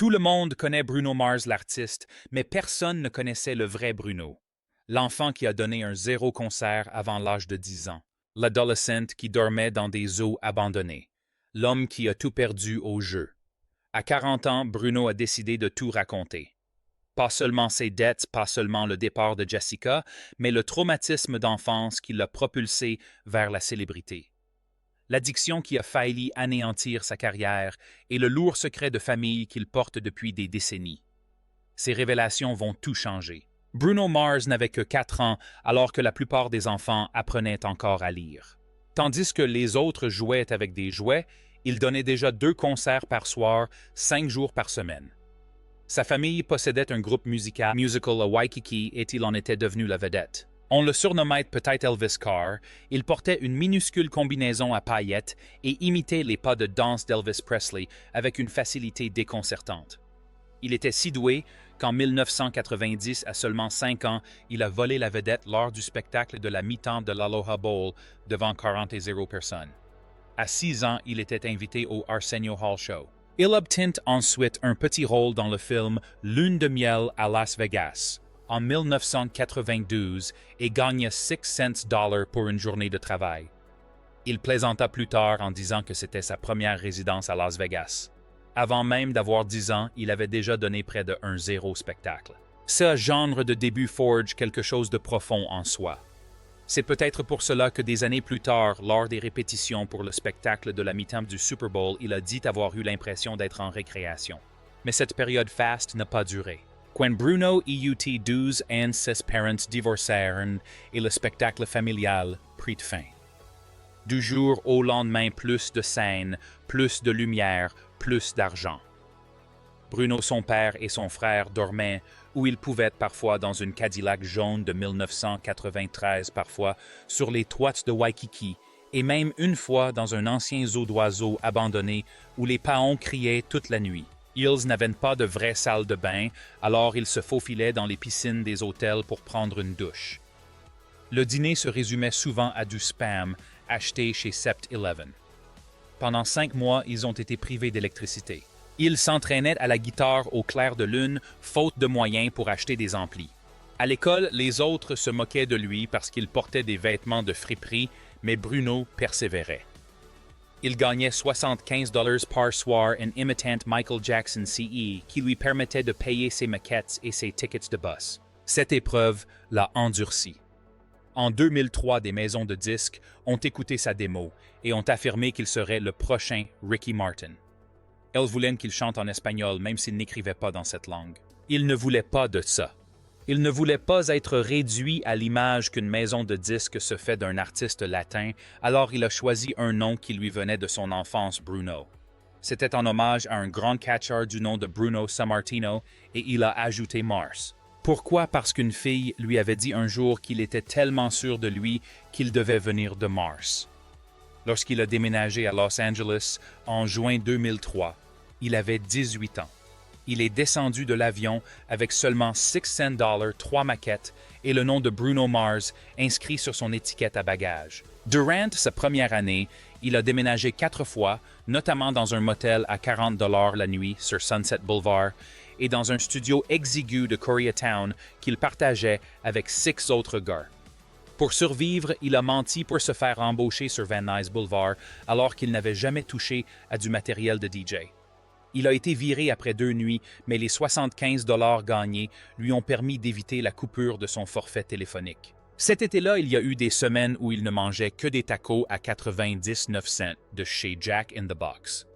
Tout le monde connaît Bruno Mars l'artiste, mais personne ne connaissait le vrai Bruno. L'enfant qui a donné un zéro concert avant l'âge de 10 ans. L'adolescent qui dormait dans des zoos abandonnés. L'homme qui a tout perdu au jeu. À 40 ans, Bruno a décidé de tout raconter. Pas seulement ses dettes, pas seulement le départ de Jessica, mais le traumatisme d'enfance qui l'a propulsé vers la célébrité. L'addiction qui a failli anéantir sa carrière et le lourd secret de famille qu'il porte depuis des décennies. Ces révélations vont tout changer. Bruno Mars n'avait que 4 ans alors que la plupart des enfants apprenaient encore à lire. Tandis que les autres jouaient avec des jouets, il donnait déjà 2 concerts par soir, 5 jours par semaine. Sa famille possédait un groupe musical à Waikiki et il en était devenu la vedette. On le surnommait peut-être Elvis Carr, il portait une minuscule combinaison à paillettes et imitait les pas de danse d'Elvis Presley avec une facilité déconcertante. Il était si doué qu'en 1990, à seulement 5 ans, il a volé la vedette lors du spectacle de la mi-temps de l'Aloha Bowl devant 40 personnes. À 6 ans, il était invité au Arsenio Hall Show. Il obtint ensuite un petit rôle dans le film Lune de miel à Las Vegas en 1992 et gagna 6 cents pour une journée de travail. Il plaisanta plus tard en disant que c'était sa première résidence à Las Vegas. Avant même d'avoir 10 ans, il avait déjà donné près de un zéro spectacle. Ce genre de début forge quelque chose de profond en soi. C'est peut-être pour cela que des années plus tard, lors des répétitions pour le spectacle de la mi-temps du Super Bowl, il a dit avoir eu l'impression d'être en récréation. Mais cette période faste n'a pas duré. Quand Bruno eut 12 ans, ses parents divorcèrent et le spectacle familial prit fin. Du jour au lendemain, plus de scènes, plus de lumière, plus d'argent. Bruno, son père et son frère dormaient où ils pouvaient parfois dans une Cadillac jaune de 1993 parfois sur les toits de Waikiki et même une fois dans un ancien zoo d'oiseaux abandonné où les paons criaient toute la nuit. Ils n'avaient pas de vraie salle de bain, alors ils se faufilaient dans les piscines des hôtels pour prendre une douche. Le dîner se résumait souvent à du spam acheté chez 7-Eleven. Pendant 5 mois, ils ont été privés d'électricité. Ils s'entraînaient à la guitare au clair de lune, faute de moyens pour acheter des amplis. À l'école, les autres se moquaient de lui parce qu'il portait des vêtements de friperie, mais Bruno persévérait. Il gagnait 75 $ par soir en imitant Michael Jackson CE, qui lui permettait de payer ses maquettes et ses tickets de bus. Cette épreuve l'a endurci. En 2003, des maisons de disques ont écouté sa démo et ont affirmé qu'il serait le prochain Ricky Martin. Elles voulaient qu'il chante en espagnol même s'il n'écrivait pas dans cette langue. Il ne voulait pas de ça. Il ne voulait pas être réduit à l'image qu'une maison de disques se fait d'un artiste latin, alors il a choisi un nom qui lui venait de son enfance, Bruno. C'était en hommage à un grand catcheur du nom de Bruno Sammartino et il a ajouté Mars. Pourquoi? Parce qu'une fille lui avait dit un jour qu'il était tellement sûr de lui qu'il devait venir de Mars. Lorsqu'il a déménagé à Los Angeles en juin 2003, il avait 18 ans. Il est descendu de l'avion avec seulement 6 cents, 3 maquettes et le nom de Bruno Mars inscrit sur son étiquette à bagages. Durant sa première année, il a déménagé 4 fois, notamment dans un motel à 40 $ la nuit sur Sunset Boulevard et dans un studio exigu de Koreatown qu'il partageait avec 6 autres gars. Pour survivre, il a menti pour se faire embaucher sur Van Nuys Boulevard alors qu'il n'avait jamais touché à du matériel de DJ. Il a été viré après 2 nuits, mais les 75 $ gagnés lui ont permis d'éviter la coupure de son forfait téléphonique. Cet été-là, il y a eu des semaines où il ne mangeait que des tacos à 99 cents de chez Jack in the Box.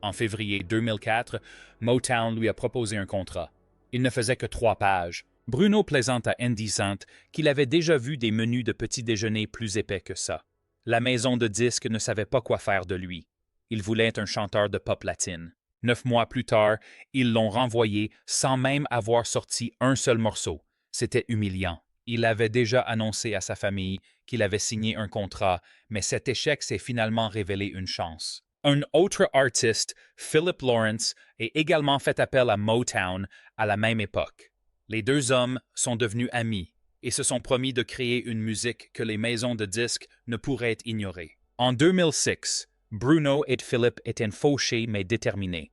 En février 2004, Motown lui a proposé un contrat. Il ne faisait que 3 pages. Bruno plaisante à Indecent qu'il avait déjà vu des menus de petit déjeuner plus épais que ça. La maison de disques ne savait pas quoi faire de lui. Il voulait être un chanteur de pop latine. 9 mois plus tard, ils l'ont renvoyé sans même avoir sorti un seul morceau. C'était humiliant. Il avait déjà annoncé à sa famille qu'il avait signé un contrat, mais cet échec s'est finalement révélé une chance. Un autre artiste, Philip Lawrence, a également fait appel à Motown à la même époque. Les 2 hommes sont devenus amis et se sont promis de créer une musique que les maisons de disques ne pourraient ignorer. En 2006, Bruno et Philip étaient fauchés mais déterminés.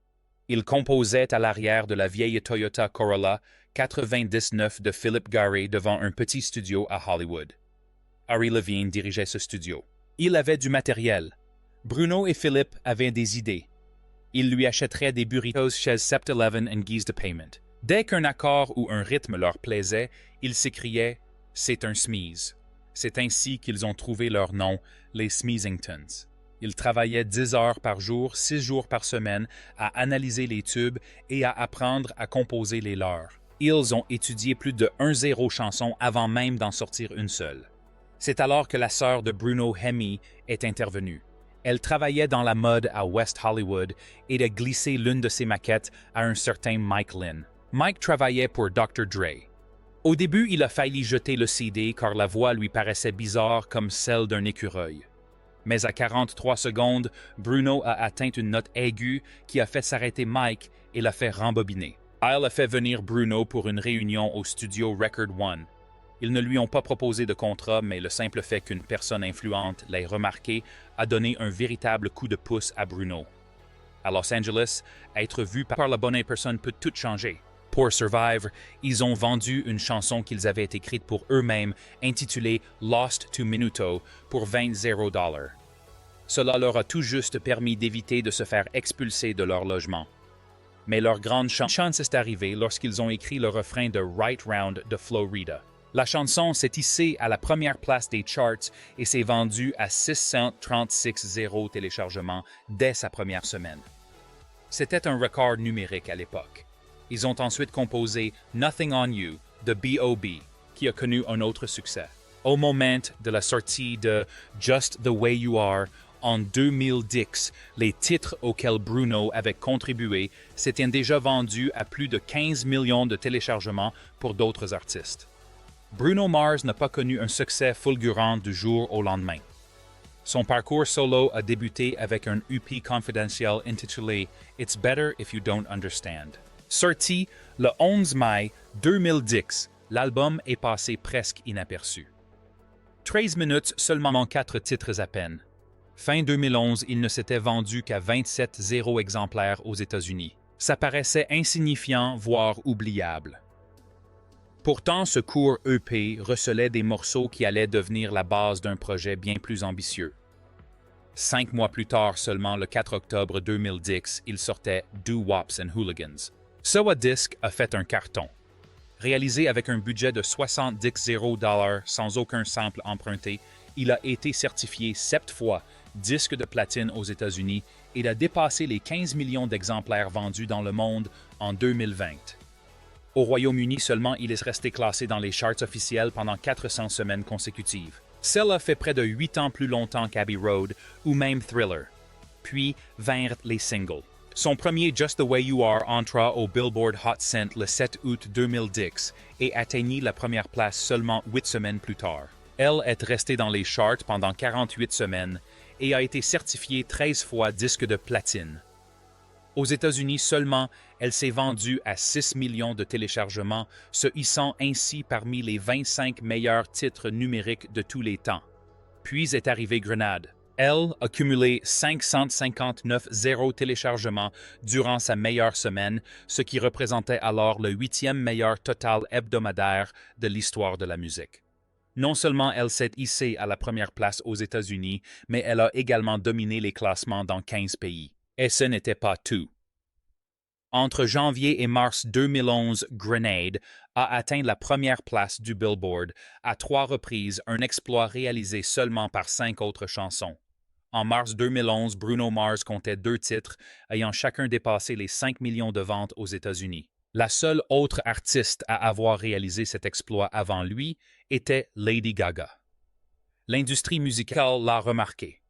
Il composait à l'arrière de la vieille Toyota Corolla 99 de Philip Garry devant un petit studio à Hollywood. Ari Levine dirigeait ce studio. Il avait du matériel. Bruno et Philip avaient des idées. Ils lui achèteraient des burritos chez 7-Eleven en guise de paiement. Dès qu'un accord ou un rythme leur plaisait, ils s'écriaient « C'est un Smeeze ». C'est ainsi qu'ils ont trouvé leur nom, les Smeezingtons. Ils travaillaient 10 heures par jour, 6 jours par semaine, à analyser les tubes et à apprendre à composer les leurs. Ils ont étudié plus de 1-0 chansons avant même d'en sortir une seule. C'est alors que la sœur de Bruno, Hemi, est intervenue. Elle travaillait dans la mode à West Hollywood et a glissé l'une de ses maquettes à un certain Mike Lynn. Mike travaillait pour Dr. Dre. Au début, il a failli jeter le CD car la voix lui paraissait bizarre comme celle d'un écureuil. Mais à 43 secondes, Bruno a atteint une note aiguë qui a fait s'arrêter Mike et l'a fait rembobiner. Kyle a fait venir Bruno pour une réunion au studio Record One. Ils ne lui ont pas proposé de contrat, mais le simple fait qu'une personne influente l'ait remarqué a donné un véritable coup de pouce à Bruno. À Los Angeles, être vu par la bonne personne peut tout changer. Pour survivre, ils ont vendu une chanson qu'ils avaient écrite pour eux-mêmes, intitulée Lost to Minuto, pour 20 $. Cela leur a tout juste permis d'éviter de se faire expulser de leur logement. Mais leur grande chance est arrivée lorsqu'ils ont écrit le refrain de Right Round de Flo Rida. La chanson s'est hissée à la première place des charts et s'est vendue à 636 000 téléchargements dès sa première semaine. C'était un record numérique à l'époque. Ils ont ensuite composé Nothing on You de B.O.B., qui a connu un autre succès. Au moment de la sortie de Just the Way You Are, en 2010, les titres auxquels Bruno avait contribué s'étaient déjà vendus à plus de 15 millions de téléchargements pour d'autres artistes. Bruno Mars n'a pas connu un succès fulgurant du jour au lendemain. Son parcours solo a débuté avec un EP confidentiel intitulé It's Better If You Don't Understand. Sorti le 11 mai 2010, l'album est passé presque inaperçu. 13 minutes, seulement 4 titres à peine. Fin 2011, il ne s'était vendu qu'à 27 000 exemplaires aux États-Unis. Ça paraissait insignifiant, voire oubliable. Pourtant, ce court EP recelait des morceaux qui allaient devenir la base d'un projet bien plus ambitieux. 5 mois plus tard seulement, le 4 octobre 2010, il sortait Do Wops and Hooligans. Soa Disc a fait un carton. Réalisé avec un budget de 70 000 $ sans aucun sample emprunté, il a été certifié 7 fois disque de platine aux États-Unis et il a dépassé les 15 millions d'exemplaires vendus dans le monde en 2020. Au Royaume-Uni seulement, il est resté classé dans les charts officiels pendant 400 semaines consécutives. Cela fait près de 8 ans plus longtemps qu'Abbey Road ou même Thriller. Puis vinrent les singles. Son premier Just the Way You Are entra au Billboard Hot 100 le 7 août 2010 et atteignit la première place seulement 8 semaines plus tard. Elle est restée dans les charts pendant 48 semaines et a été certifiée 13 fois disque de platine. Aux États-Unis seulement, elle s'est vendue à 6 millions de téléchargements, se hissant ainsi parmi les 25 meilleurs titres numériques de tous les temps. Puis est arrivée Grenade. Elle a cumulé 559 0 téléchargements durant sa meilleure semaine, ce qui représentait alors le 8e meilleur total hebdomadaire de l'histoire de la musique. Non seulement elle s'est hissée à la première place aux États-Unis, mais elle a également dominé les classements dans 15 pays. Et ce n'était pas tout. Entre janvier et mars 2011, Grenade a atteint la première place du Billboard à 3 reprises, un exploit réalisé seulement par 5 autres chansons. En mars 2011, Bruno Mars comptait 2 titres, ayant chacun dépassé les 5 millions de ventes aux États-Unis. La seule autre artiste à avoir réalisé cet exploit avant lui était Lady Gaga. L'industrie musicale l'a remarqué.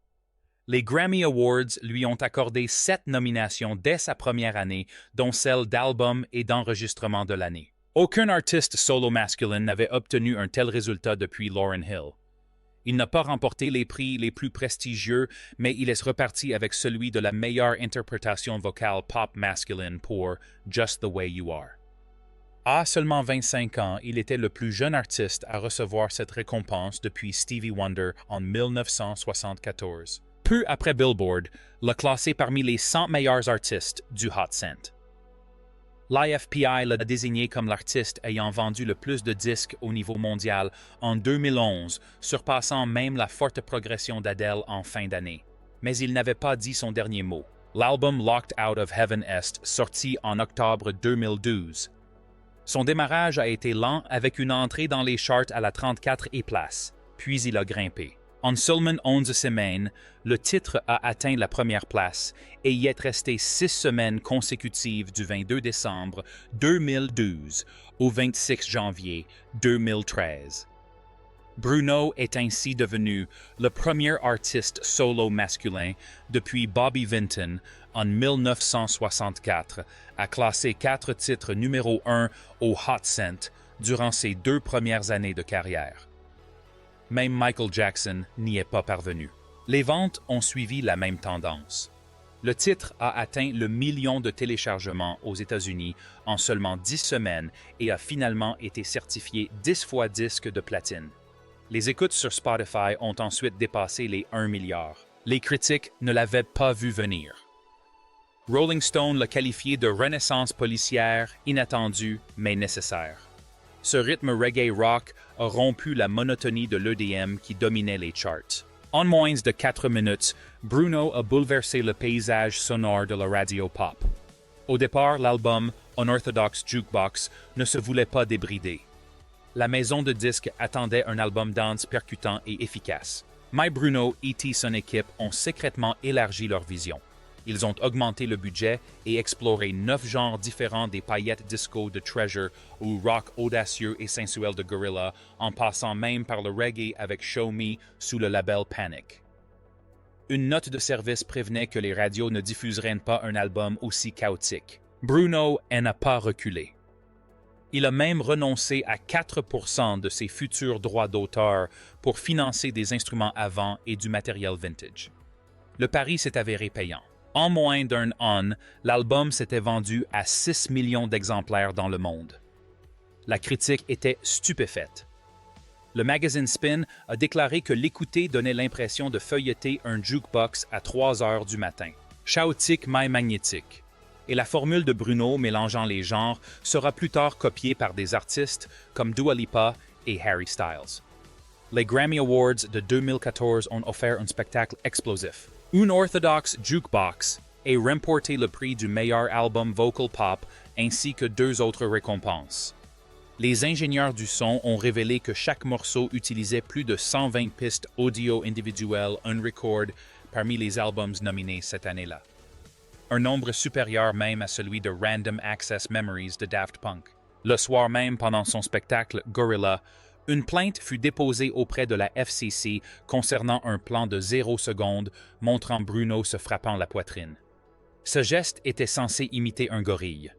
Les Grammy Awards lui ont accordé 7 nominations dès sa première année, dont celle d'album et d'enregistrement de l'année. Aucun artiste solo masculin n'avait obtenu un tel résultat depuis Lauryn Hill. Il n'a pas remporté les prix les plus prestigieux, mais il est reparti avec celui de la meilleure interprétation vocale pop masculine pour Just the Way You Are. À seulement 25 ans, il était le plus jeune artiste à recevoir cette récompense depuis Stevie Wonder en 1974. Peu après Billboard l'a classé parmi les 100 meilleurs artistes du Hot 100. L'IFPI l'a désigné comme l'artiste ayant vendu le plus de disques au niveau mondial en 2011, surpassant même la forte progression d'Adele en fin d'année. Mais il n'avait pas dit son dernier mot. L'album Locked Out of Heaven Est, sorti en octobre 2012. Son démarrage a été lent avec une entrée dans les charts à la 34e place, puis il a grimpé. En seulement 11 semaines, le titre a atteint la première place et y est resté 6 semaines consécutives du 22 décembre 2012 au 26 janvier 2013. Bruno est ainsi devenu le premier artiste solo masculin depuis Bobby Vinton en 1964 à classer 4 titres numéro 1 au Hot 100 durant ses 2 premières années de carrière. Même Michael Jackson n'y est pas parvenu. Les ventes ont suivi la même tendance. Le titre a atteint le million de téléchargements aux États-Unis en seulement 10 semaines et a finalement été certifié 10 fois disque de platine. Les écoutes sur Spotify ont ensuite dépassé les 1 milliard. Les critiques ne l'avaient pas vu venir. Rolling Stone l'a qualifié de renaissance policière inattendue mais nécessaire. Ce rythme reggae rock a rompu la monotonie de l'EDM qui dominait les charts. En moins de 4 minutes, Bruno a bouleversé le paysage sonore de la radio pop. Au départ, l'album Unorthodox Jukebox ne se voulait pas débrider. La maison de disques attendait un album dance percutant et efficace. My Bruno et son équipe ont secrètement élargi leur vision. Ils ont augmenté le budget et exploré 9 genres différents des paillettes disco de Treasure au rock audacieux et sensuel de Gorilla, en passant même par le reggae avec Show Me sous le label Panic. Une note de service prévenait que les radios ne diffuseraient pas un album aussi chaotique. Bruno n'a pas reculé. Il a même renoncé à 4% de ses futurs droits d'auteur pour financer des instruments avant et du matériel vintage. Le pari s'est avéré payant. En moins d'un an, l'album s'était vendu à 6 millions d'exemplaires dans le monde. La critique était stupéfaite. Le magazine Spin a déclaré que l'écouter donnait l'impression de feuilleter un jukebox à 3 heures du matin. Chaotique mais magnétique. Et la formule de Bruno mélangeant les genres sera plus tard copiée par des artistes comme Dua Lipa et Harry Styles. Les Grammy Awards de 2014 ont offert un spectacle explosif. Unorthodox Jukebox a remporté le prix du meilleur album vocal pop ainsi que 2 autres récompenses. Les ingénieurs du son ont révélé que chaque morceau utilisait plus de 120 pistes audio individuelles on-record parmi les albums nominés cette année-là. Un nombre supérieur même à celui de Random Access Memories de Daft Punk. Le soir même, pendant son spectacle Gorilla, une plainte fut déposée auprès de la FCC concernant un plan de 0 seconde montrant Bruno se frappant la poitrine. Ce geste était censé imiter un gorille.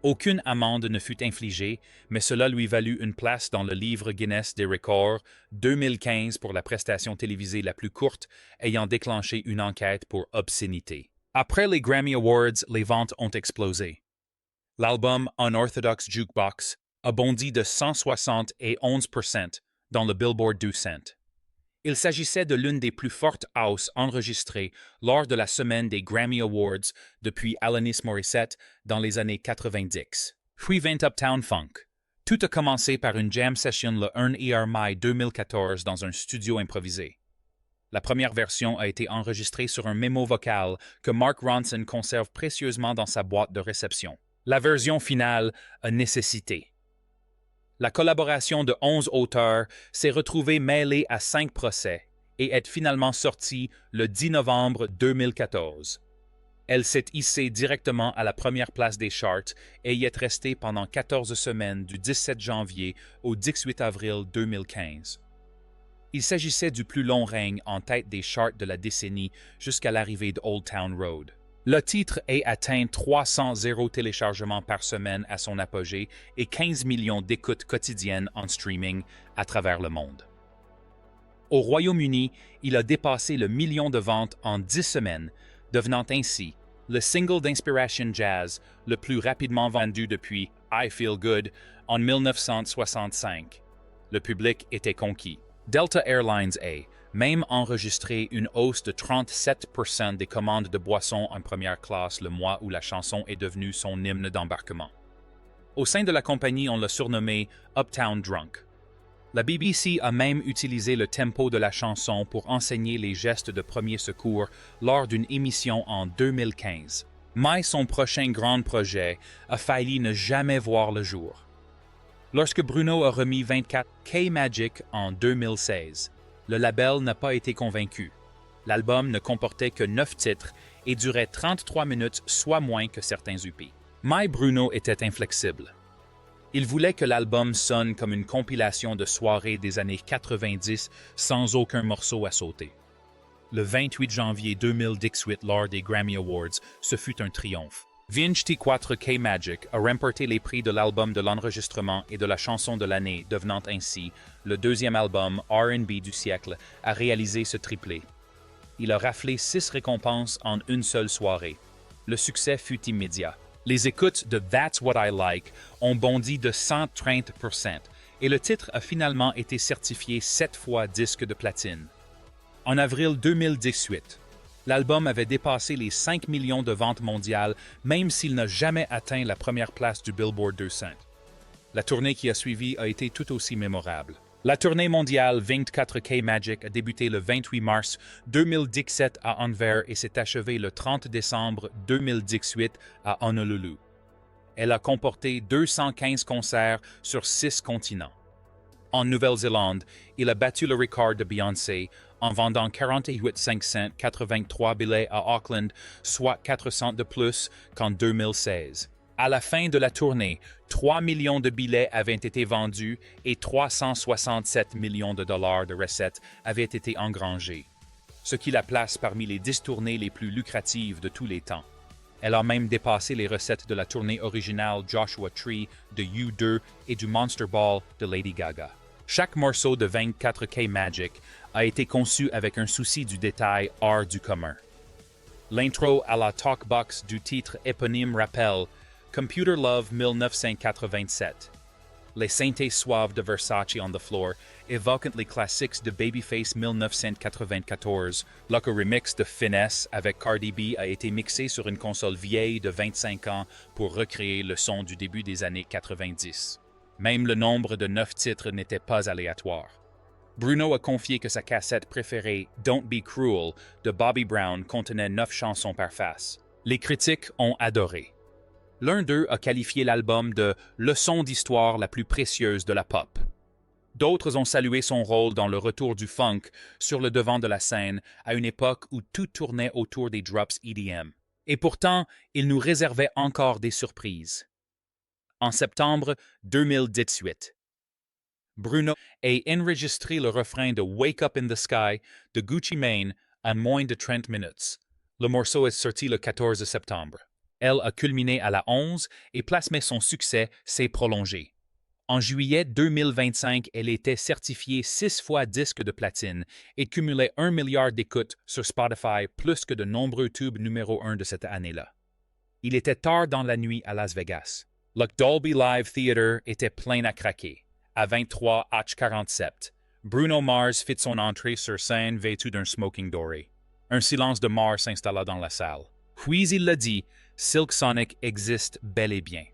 Aucune amende ne fut infligée, mais cela lui valut une place dans le livre Guinness des records 2015 pour la prestation télévisée la plus courte, ayant déclenché une enquête pour obscénité. Après les Grammy Awards, les ventes ont explosé. L'album Unorthodox Jukebox a bondi de 171% dans le Billboard 200. Il s'agissait de l'une des plus fortes hausses enregistrées lors de la semaine des Grammy Awards depuis Alanis Morissette dans les années 90. Puis vint Uptown Funk. Tout a commencé par une jam session le 1 mai 2014 dans un studio improvisé. La première version a été enregistrée sur un mémo vocal que Mark Ronson conserve précieusement dans sa boîte de réception. La version finale a nécessité. La collaboration de 11 auteurs s'est retrouvée mêlée à 5 procès et est finalement sortie le 10 novembre 2014. Elle s'est hissée directement à la première place des charts et y est restée pendant 14 semaines du 17 janvier au 18 avril 2015. Il s'agissait du plus long règne en tête des charts de la décennie jusqu'à l'arrivée de Old Town Road. Le titre a atteint 300 téléchargements par semaine à son apogée et 15 millions d'écoutes quotidiennes en streaming à travers le monde. Au Royaume-Uni, il a dépassé le million de ventes en 10 semaines, devenant ainsi le single d'Inspiration Jazz le plus rapidement vendu depuis I Feel Good en 1965. Le public était conquis. Delta Airlines A, même enregistré une hausse de 37% des commandes de boissons en première classe le mois où la chanson est devenue son hymne d'embarquement. Au sein de la compagnie, on l'a surnommé Uptown Drunk. La BBC a même utilisé le tempo de la chanson pour enseigner les gestes de premier secours lors d'une émission en 2015. Mais son prochain grand projet a failli ne jamais voir le jour. Lorsque Bruno a remis 24 K-Magic en 2016, le label n'a pas été convaincu. L'album ne comportait que 9 titres et durait 33 minutes, soit moins que certains EP. Mais Bruno était inflexible. Il voulait que l'album sonne comme une compilation de soirées des années 90 sans aucun morceau à sauter. Le 28 janvier 2018, lors des Grammy Awards, ce fut un triomphe. 24 K-Magic a remporté les prix de l'album de l'enregistrement et de la chanson de l'année, devenant ainsi le deuxième album R&B du siècle à réaliser ce triplé. Il a raflé 6 récompenses en une seule soirée. Le succès fut immédiat. Les écoutes de That's What I Like ont bondi de 130% et le titre a finalement été certifié 7 fois disque de platine. En avril 2018, l'album avait dépassé les 5 millions de ventes mondiales, même s'il n'a jamais atteint la première place du Billboard 200. La tournée qui a suivi a été tout aussi mémorable. La tournée mondiale 24 K-Magic a débuté le 28 mars 2017 à Anvers et s'est achevée le 30 décembre 2018 à Honolulu. Elle a comporté 215 concerts sur 6 continents. En Nouvelle-Zélande, il a battu le record de Beyoncé en vendant 48 583 billets à Auckland, soit 400 de plus qu'en 2016. À la fin de la tournée, 3 millions de billets avaient été vendus et 367 millions de dollars de recettes avaient été engrangés, ce qui la place parmi les 10 tournées les plus lucratives de tous les temps. Elle a même dépassé les recettes de la tournée originale Joshua Tree de U2 et du Monster Ball de Lady Gaga. Chaque morceau de 24 K-Magic a été conçu avec un souci du détail hors du commun. L'intro à la talkbox du titre éponyme rappelle Computer Love 1987. Les synthés suaves de Versace on the Floor évoquent les classiques de Babyface 1994, là que remix de Finesse avec Cardi B a été mixé sur une console vieille de 25 ans pour recréer le son du début des années 90. Même le nombre de 9 titres n'était pas aléatoire. Bruno a confié que sa cassette préférée, Don't Be Cruel, de Bobby Brown, contenait 9 chansons par face. Les critiques ont adoré. L'un d'eux a qualifié l'album de « leçon d'histoire la plus précieuse de la pop ». D'autres ont salué son rôle dans le retour du funk sur le devant de la scène à une époque où tout tournait autour des drops EDM. Et pourtant, il nous réservait encore des surprises. En septembre 2018, Bruno a enregistré le refrain de Wake Up in the Sky de Gucci Mane en moins de 30 minutes. Le morceau est sorti le 14 septembre. Elle a culminé à la 11 et plasmé son succès s'est prolongé. En juillet 2025, elle était certifiée 6 fois disque de platine et cumulait 1 milliard d'écoutes sur Spotify, plus que de nombreux tubes numéro 1 de cette année-là. Il était tard dans la nuit à Las Vegas. Le Dolby Live Theatre était plein à craquer. À 23 H47, Bruno Mars fit son entrée sur scène vêtu d'un smoking doré. Un silence de mort s'installa dans la salle. Puis il l'a dit, Silk Sonic existe bel et bien.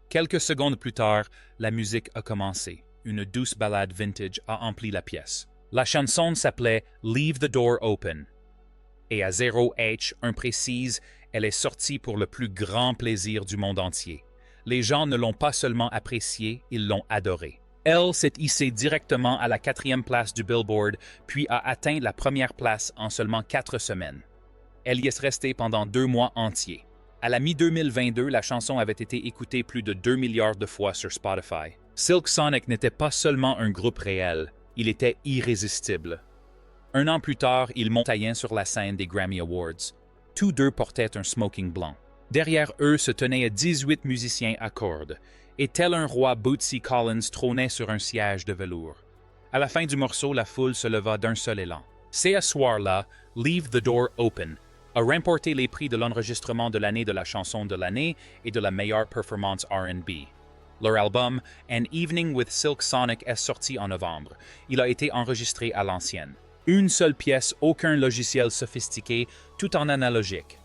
Quelques secondes plus tard, la musique a commencé. Une douce ballade vintage a empli la pièce. La chanson s'appelait Leave the Door Open. Et à 0H1 précise, elle est sortie pour le plus grand plaisir du monde entier. Les gens ne l'ont pas seulement appréciée, ils l'ont adorée. Elle s'est hissée directement à la 4e place du Billboard, puis a atteint la première place en seulement 4 semaines. Elle y est restée pendant 2 mois entiers. À la mi-2022, la chanson avait été écoutée plus de 2 milliards de fois sur Spotify. Silk Sonic n'était pas seulement un groupe réel, il était irrésistible. 1 an plus tard, ils montaillaient sur la scène des Grammy Awards. Tous deux portaient un smoking blanc. Derrière eux se tenaient 18 musiciens à cordes, et tel un roi, Bootsy Collins trônait sur un siège de velours. À la fin du morceau, la foule se leva d'un seul élan. C'est à ce soir-là, Leave the Door Open a remporté les prix de l'enregistrement de l'année de la chanson de l'année et de la meilleure performance R&B. Leur album, An Evening with Silk Sonic, est sorti en novembre. Il a été enregistré à l'ancienne. Une seule pièce, aucun logiciel sophistiqué, tout en analogique.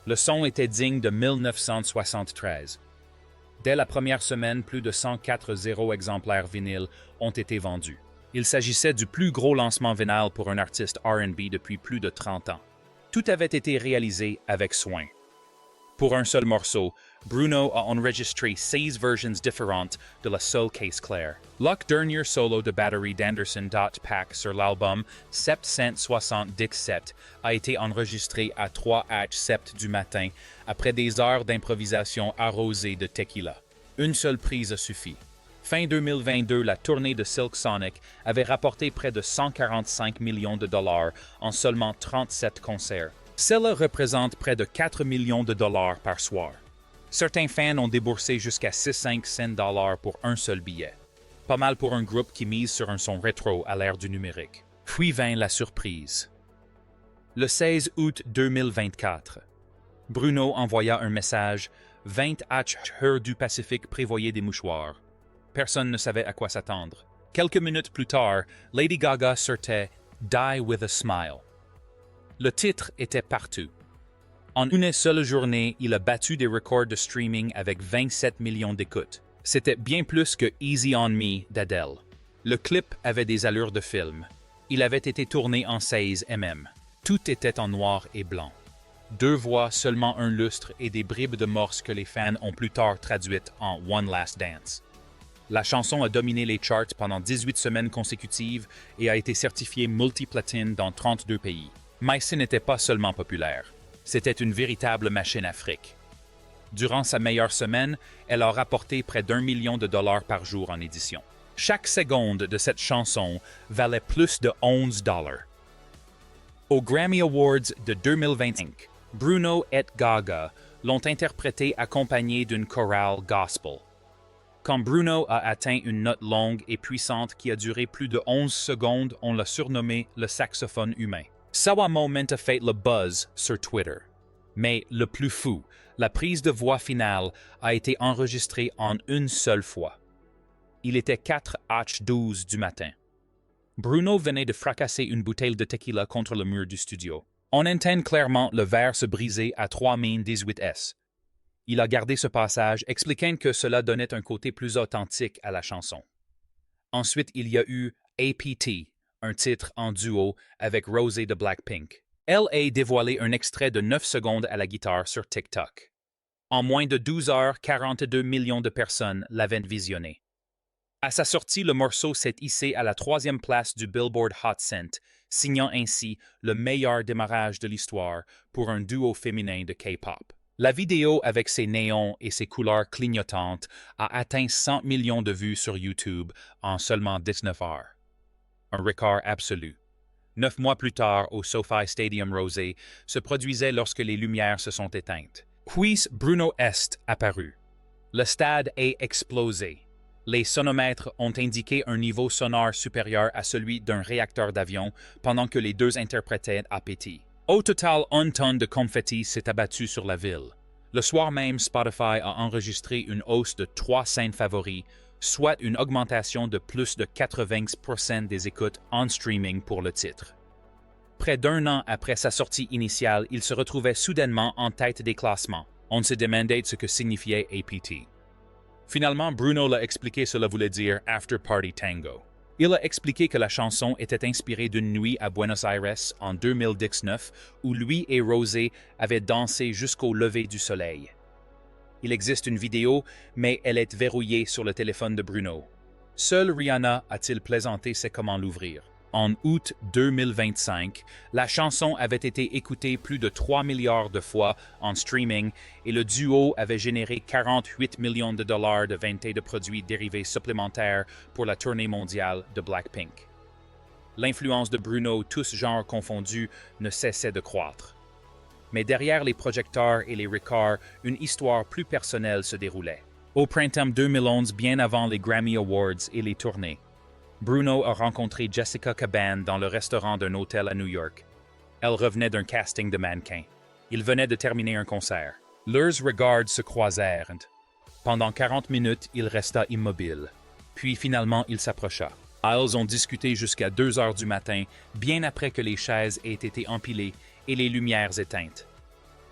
Le son était digne de 1973. Dès la première semaine, plus de 104 exemplaires vinyles ont été vendus. Il s'agissait du plus gros lancement vinyle pour un artiste R&B depuis plus de 30 ans. Tout avait été réalisé avec soin. Pour un seul morceau, Bruno a enregistré 16 versions différentes de la seule caisse claire. Le dernier solo de batterie d'Anderson .Paak sur l'album 777 a été enregistré à 3h07 du matin après des heures d'improvisation arrosées de tequila. Une seule prise a suffi. Fin 2022, la tournée de Silk Sonic avait rapporté près de 145 millions de dollars en seulement 37 concerts. Cela représente près de 4 millions de dollars par soir. Certains fans ont déboursé jusqu'à 6-5 cents pour un seul billet. Pas mal pour un groupe qui mise sur un son rétro à l'ère du numérique. Puis vint la surprise. Le 16 août 2024, Bruno envoya un message « 20 heures du Pacifique prévoyaient des mouchoirs ». Personne ne savait à quoi s'attendre. Quelques minutes plus tard, Lady Gaga sortait « Die with a Smile ». Le titre était partout. En une seule journée, il a battu des records de streaming avec 27 millions d'écoutes. C'était bien plus que Easy on Me d'Adele. Le clip avait des allures de film. Il avait été tourné en 16 mm. Tout était en noir et blanc. 2 voix, seulement un lustre et des bribes de morse que les fans ont plus tard traduites en One Last Dance. La chanson a dominé les charts pendant 18 semaines consécutives et a été certifiée multiplatine dans 32 pays. Mais ce n'était pas seulement populaire. C'était une véritable machine à fric. Durant sa meilleure semaine, elle a rapporté près d'1 million de dollars par jour en édition. Chaque seconde de cette chanson valait plus de 11 $. Aux Grammy Awards de 2025, Bruno et Gaga l'ont interprété accompagné d'une chorale gospel. Quand Bruno a atteint une note longue et puissante qui a duré plus de 11 secondes, on l'a surnommé le saxophone humain. Ça a moment a fait le buzz sur Twitter. Mais le plus fou, la prise de voix finale a été enregistrée en une seule fois. Il était 4h12 du matin. Bruno venait de fracasser une bouteille de tequila contre le mur du studio. On entend clairement le verre se briser à 3-18 Il a gardé ce passage, expliquant que cela donnait un côté plus authentique à la chanson. Ensuite, il y a eu APT, un titre en duo avec Rosé de Blackpink. Elle a dévoilé un extrait de 9 secondes à la guitare sur TikTok. En moins de 12 heures, 42 millions de personnes l'avaient visionné. À sa sortie, le morceau s'est hissé à la 3e place du Billboard Hot 100, signant ainsi le meilleur démarrage de l'histoire pour un duo féminin de K-pop. La vidéo, avec ses néons et ses couleurs clignotantes, a atteint 100 millions de vues sur YouTube en seulement 19 heures. Un record absolu. 9 mois plus tard, au SoFi Stadium Rosé, se produisait lorsque les lumières se sont éteintes. Puis Bruno est apparu. Le stade a explosé. Les sonomètres ont indiqué un niveau sonore supérieur à celui d'un réacteur d'avion pendant que les deux interprétaient APT. Au total, 1 tonne de confetti s'est abattu sur la ville. Le soir même, Spotify a enregistré une hausse de 3 scènes favoris, soit une augmentation de plus de 80% des écoutes en streaming pour le titre. Près d'1 an après sa sortie initiale, il se retrouvait soudainement en tête des classements. On se demandait ce que signifiait APT. Finalement, Bruno l'a expliqué cela voulait dire After Party Tango. Il a expliqué que la chanson était inspirée d'une nuit à Buenos Aires en 2019 où lui et Rosé avaient dansé jusqu'au lever du soleil. Il existe une vidéo, mais elle est verrouillée sur le téléphone de Bruno. Seul Rihanna a-t-il plaisanté sait comment l'ouvrir. En août 2025, la chanson avait été écoutée plus de 3 milliards de fois en streaming et le duo avait généré 48 millions de dollars de vente de produits dérivés supplémentaires pour la tournée mondiale de Blackpink. L'influence de Bruno, tous genres confondus, ne cessait de croître. Mais derrière les projecteurs et les records, une histoire plus personnelle se déroulait. Au printemps 2011, bien avant les Grammy Awards et les tournées, Bruno a rencontré Jessica Caban dans le restaurant d'un hôtel à New York. Elle revenait d'un casting de mannequin. Il venait de terminer un concert. Leurs regards se croisèrent. Pendant 40 minutes, il resta immobile. Puis finalement, il s'approcha. Ils ont discuté jusqu'à 2 heures du matin, bien après que les chaises aient été empilées et les lumières éteintes.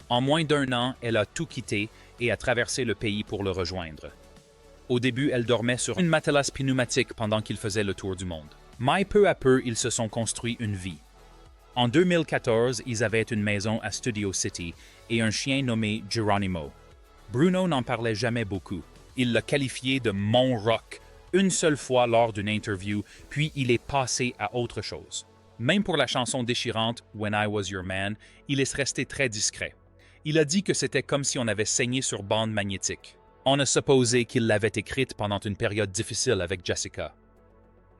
En moins d'1 an, elle a tout quitté et a traversé le pays pour le rejoindre. Au début, elle dormait sur une matelas pneumatique pendant qu'il faisait le tour du monde. Mais peu à peu, ils se sont construits une vie. En 2014, ils avaient une maison à Studio City et un chien nommé Geronimo. Bruno n'en parlait jamais beaucoup. Il l'a qualifié de « mon rock » une seule fois lors d'une interview, puis il est passé à autre chose. Même pour la chanson déchirante « When I Was Your Man », il est resté très discret. Il a dit que c'était comme si on avait saigné sur bande magnétique. On a supposé qu'il l'avait écrite pendant une période difficile avec Jessica.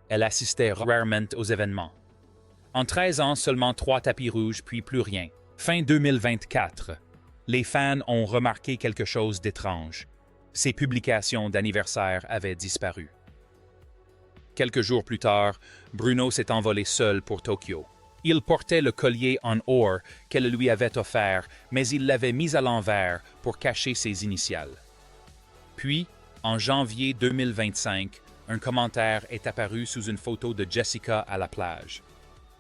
Elle assistait rarement aux événements. En 13 ans, seulement 3 tapis rouges, puis plus rien. Fin 2024, les fans ont remarqué quelque chose d'étrange. Ses publications d'anniversaire avaient disparu. Quelques jours plus tard, Bruno s'est envolé seul pour Tokyo. Il portait le collier en or qu'elle lui avait offert, mais il l'avait mis à l'envers pour cacher ses initiales. Puis, en janvier 2025, un commentaire est apparu sous une photo de Jessica à la plage.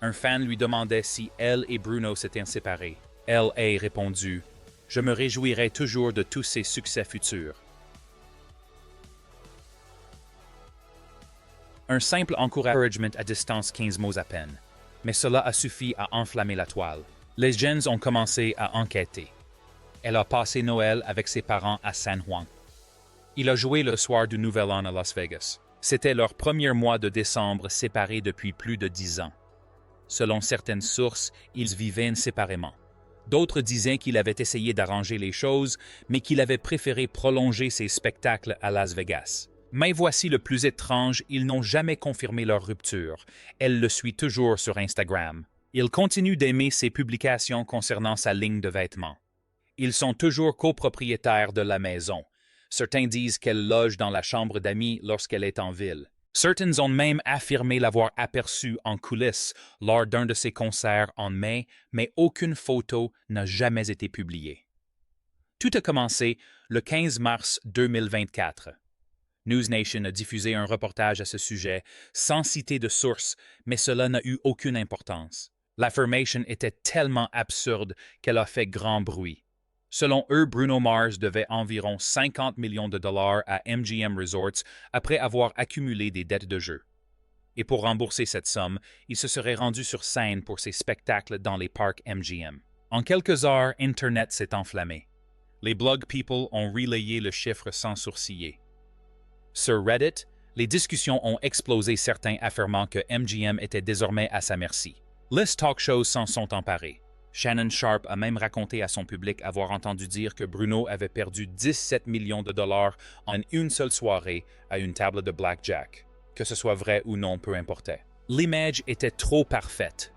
Un fan lui demandait si elle et Bruno s'étaient séparés. Elle a répondu « Je me réjouirai toujours de tous ses succès futurs. » Un simple encouragement à distance 15 mots à peine, mais cela a suffi à enflammer la toile. Les jeunes ont commencé à enquêter. Elle a passé Noël avec ses parents à San Juan. Il a joué le soir du Nouvel An à Las Vegas. C'était leur premier mois de décembre séparés depuis plus de 10 ans. Selon certaines sources, ils vivaient séparément. D'autres disaient qu'il avait essayé d'arranger les choses, mais qu'il avait préféré prolonger ses spectacles à Las Vegas. Mais voici le plus étrange, ils n'ont jamais confirmé leur rupture. Elle le suit toujours sur Instagram. Il continue d'aimer ses publications concernant sa ligne de vêtements. Ils sont toujours copropriétaires de la maison. Certains disent qu'elle loge dans la chambre d'amis lorsqu'elle est en ville. Certains ont même affirmé l'avoir aperçue en coulisses lors d'un de ses concerts en mai, mais aucune photo n'a jamais été publiée. Tout a commencé le 15 mars 2024. News Nation a diffusé un reportage à ce sujet, sans citer de source, mais cela n'a eu aucune importance. L'affirmation était tellement absurde qu'elle a fait grand bruit. Selon eux, Bruno Mars devait environ 50 millions de dollars à MGM Resorts après avoir accumulé des dettes de jeu. Et pour rembourser cette somme, il se serait rendu sur scène pour ses spectacles dans les parcs MGM. En quelques heures, Internet s'est enflammé. Les blog people ont relayé le chiffre sans sourciller. Sur Reddit, les discussions ont explosé, certains affirmant que MGM était désormais à sa merci. Les talk shows s'en sont emparés. Shannon Sharpe a même raconté à son public avoir entendu dire que Bruno avait perdu 17 millions de dollars en une seule soirée à une table de blackjack. Que ce soit vrai ou non, peu importait. L'image était trop parfaite.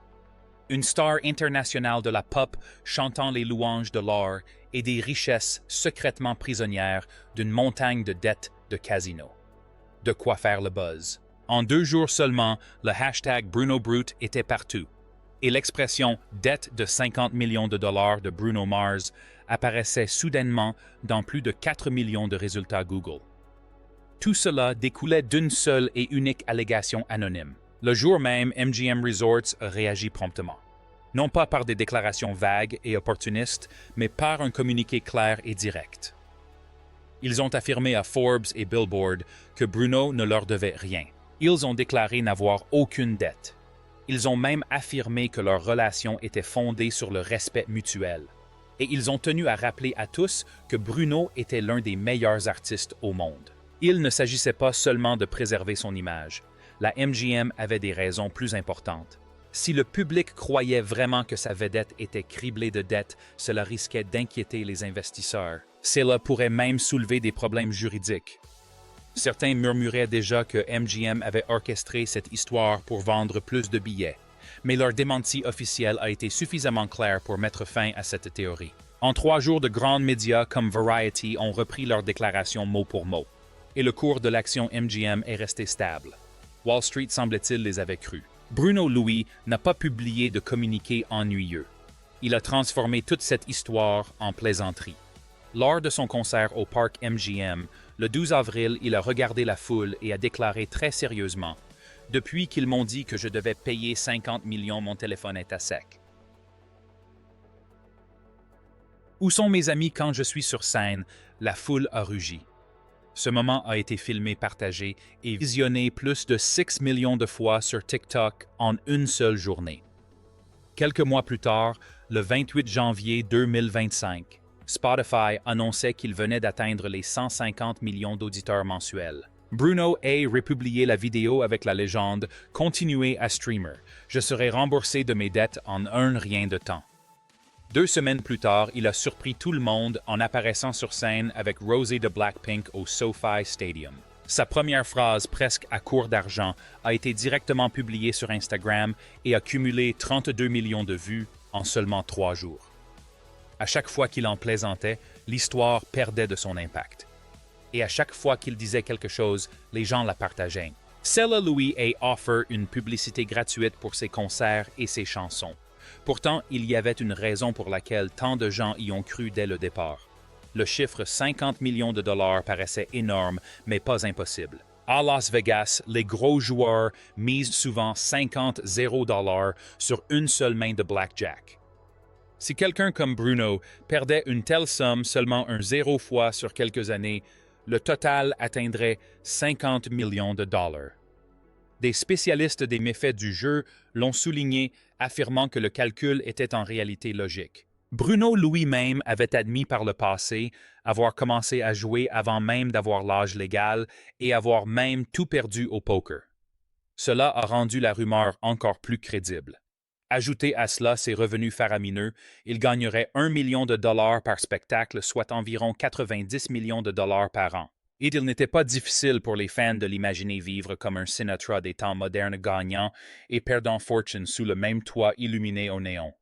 Une star internationale de la pop chantant les louanges de l'or et des richesses secrètement prisonnières d'une montagne de dettes de casino. De quoi faire le buzz. En 2 jours seulement, le hashtag BrunoBrute était partout. Et l'expression « dette de 50 millions de dollars de Bruno Mars » apparaissait soudainement dans plus de 4 millions de résultats Google. Tout cela découlait d'une seule et unique allégation anonyme. Le jour même, MGM Resorts a réagi promptement. Non pas par des déclarations vagues et opportunistes, mais par un communiqué clair et direct. Ils ont affirmé à Forbes et Billboard que Bruno ne leur devait rien. Ils ont déclaré n'avoir aucune dette. Ils ont même affirmé que leur relation était fondée sur le respect mutuel. Et ils ont tenu à rappeler à tous que Bruno était l'un des meilleurs artistes au monde. Il ne s'agissait pas seulement de préserver son image. La MGM avait des raisons plus importantes. Si le public croyait vraiment que sa vedette était criblée de dettes, cela risquait d'inquiéter les investisseurs. Cela pourrait même soulever des problèmes juridiques. Certains murmuraient déjà que MGM avait orchestré cette histoire pour vendre plus de billets, mais leur démenti officiel a été suffisamment clair pour mettre fin à cette théorie. En 3 jours, de grands médias comme Variety ont repris leur déclaration mot pour mot, et le cours de l'action MGM est resté stable. Wall Street, semble-t-il, les avait crus. Bruno Louis n'a pas publié de communiqué ennuyeux. Il a transformé toute cette histoire en plaisanterie. Lors de son concert au parc MGM, le 12 avril, il a regardé la foule et a déclaré très sérieusement Depuis qu'ils m'ont dit que je devais payer 50 millions, mon téléphone est à sec. Où sont mes amis quand je suis sur scène? La foule a rugi. Ce moment a été filmé, partagé et visionné plus de 6 millions de fois sur TikTok en une seule journée. Quelques mois plus tard, le 28 janvier 2025, Spotify annonçait qu'il venait d'atteindre les 150 millions d'auditeurs mensuels. Bruno a republié la vidéo avec la légende « Continuez à streamer. Je serai remboursé de mes dettes en un rien de temps ». 2 semaines plus tard, il a surpris tout le monde en apparaissant sur scène avec Rosé de Blackpink au SoFi Stadium. Sa première phrase, presque à court d'argent, a été directement publiée sur Instagram et a cumulé 32 millions de vues en seulement 3 jours. À chaque fois qu'il en plaisantait, l'histoire perdait de son impact. Et à chaque fois qu'il disait quelque chose, les gens la partageaient. Cella Louis a offert une publicité gratuite pour ses concerts et ses chansons. Pourtant, il y avait une raison pour laquelle tant de gens y ont cru dès le départ. Le chiffre 50 millions de dollars paraissait énorme, mais pas impossible. À Las Vegas, les gros joueurs misent souvent 50-0 $ sur une seule main de blackjack. Si quelqu'un comme Bruno perdait une telle somme seulement un 0 fois sur quelques années, le total atteindrait 50 millions de dollars. Des spécialistes des méfaits du jeu l'ont souligné, affirmant que le calcul était en réalité logique. Bruno lui-même avait admis par le passé avoir commencé à jouer avant même d'avoir l'âge légal et avoir même tout perdu au poker. Cela a rendu la rumeur encore plus crédible. Ajoutez à cela ses revenus faramineux, il gagnerait 1 million de dollars par spectacle, soit environ 90 millions de dollars par an. Et il n'était pas difficile pour les fans de l'imaginer vivre comme un Sinatra des temps modernes gagnant et perdant fortune sous le même toit illuminé au néon.